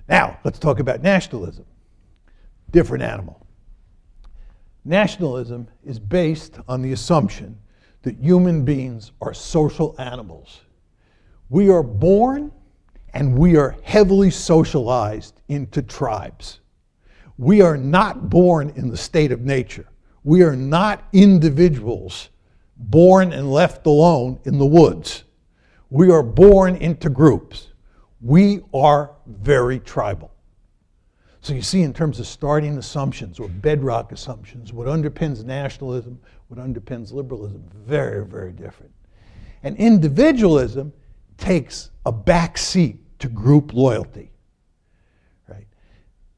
Now, let's talk about nationalism. Different animal. Nationalism is based on the assumption that human beings are social animals. We are born and we are heavily socialized into tribes. We are not born in the state of nature. We are not individuals born and left alone in the woods. We are born into groups. We are very tribal. So you see, in terms of starting assumptions or bedrock assumptions, what underpins nationalism, what underpins liberalism, very, very different. And individualism takes a back seat to group loyalty. Right?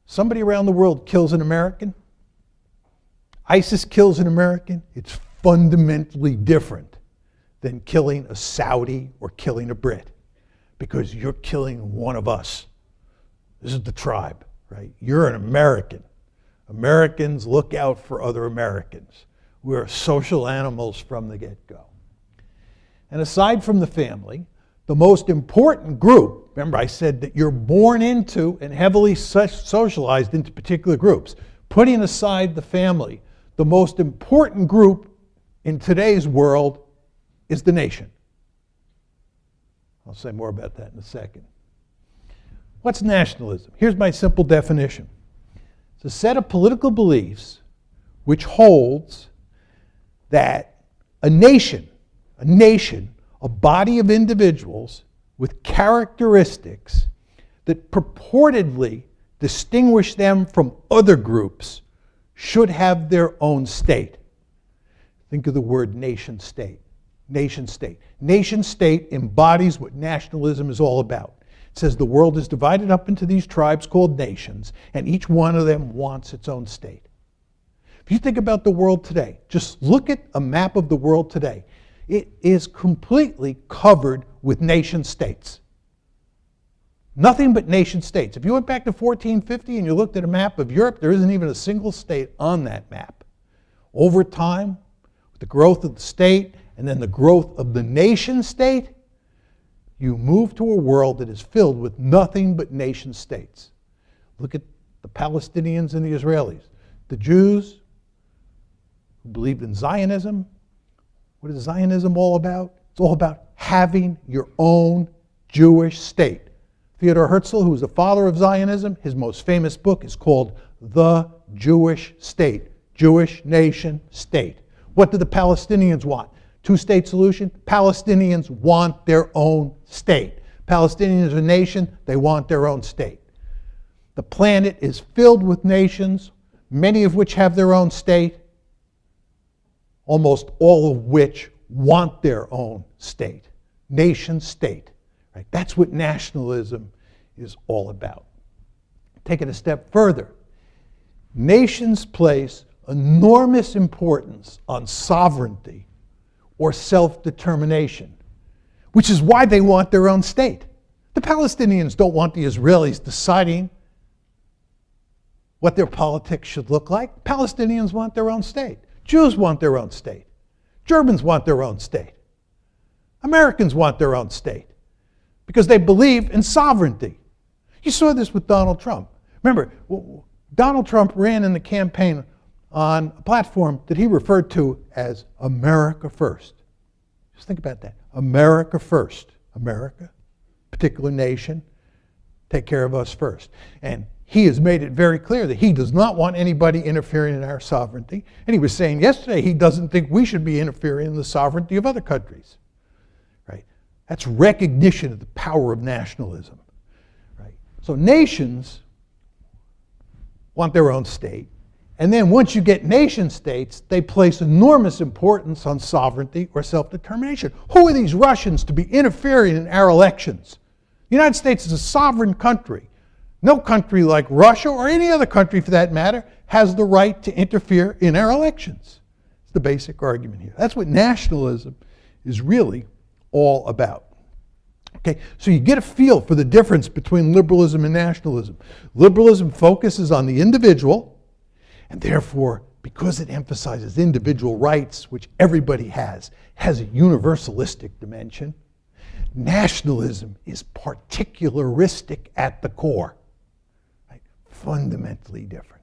Somebody around the world kills an American. ISIS kills an American. It's fundamentally different than killing a Saudi or killing a Brit, because you're killing one of us. This is the tribe, right? You're an American. Americans look out for other Americans. We're social animals from the get-go. And aside from the family, the most important group, remember I said that you're born into and heavily socialized into particular groups. Putting aside the family, the most important group in today's world is the nation. I'll say more about that in a second. What's nationalism? Here's my simple definition. It's a set of political beliefs which holds that a nation, a body of individuals with characteristics that purportedly distinguish them from other groups should have their own state. Think of the word nation state. Nation state. Nation state embodies what nationalism is all about. It says the world is divided up into these tribes called nations, and each one of them wants its own state. If you think about the world today, just look at a map of the world today. It is completely covered with nation states. Nothing but nation states. If you went back to 1450 and you looked at a map of Europe, there isn't even a single state on that map. Over time, with the growth of the state and then the growth of the nation state, you move to a world that is filled with nothing but nation states. Look at the Palestinians and the Israelis. The Jews who believed in Zionism. What is Zionism all about? It's all about having your own Jewish state. Theodor Herzl, who was the father of Zionism, his most famous book is called The Jewish State, Jewish Nation State. What do the Palestinians want? Two-state solution? Palestinians want their own state. Palestinians are a nation, they want their own state. The planet is filled with nations, many of which have their own state, almost all of which want their own state. Nation state. Right? That's what nationalism is all about. Take it a step further. Nations place enormous importance on sovereignty or self-determination, which is why they want their own state. The Palestinians don't want the Israelis deciding what their politics should look like. Palestinians want their own state. Jews want their own state. Germans want their own state. Americans want their own state because they believe in sovereignty. You saw this with Donald Trump. Remember, Donald Trump ran in the campaign on a platform that he referred to as America First. Just think about that. America first. America, particular nation, take care of us first. And he has made it very clear that he does not want anybody interfering in our sovereignty. And he was saying yesterday he doesn't think we should be interfering in the sovereignty of other countries. Right? That's recognition of the power of nationalism. Right? So nations want their own state. And then once you get nation states, they place enormous importance on sovereignty or self-determination. Who are these Russians to be interfering in our elections? The United States is a sovereign country. No country like Russia, or any other country for that matter, has the right to interfere in our elections. It's the basic argument here. That's what nationalism is really all about. Okay, so you get a feel for the difference between liberalism and nationalism. Liberalism focuses on the individual, and therefore, because it emphasizes individual rights, which everybody has a universalistic dimension. Nationalism is particularistic at the core. fundamentally different.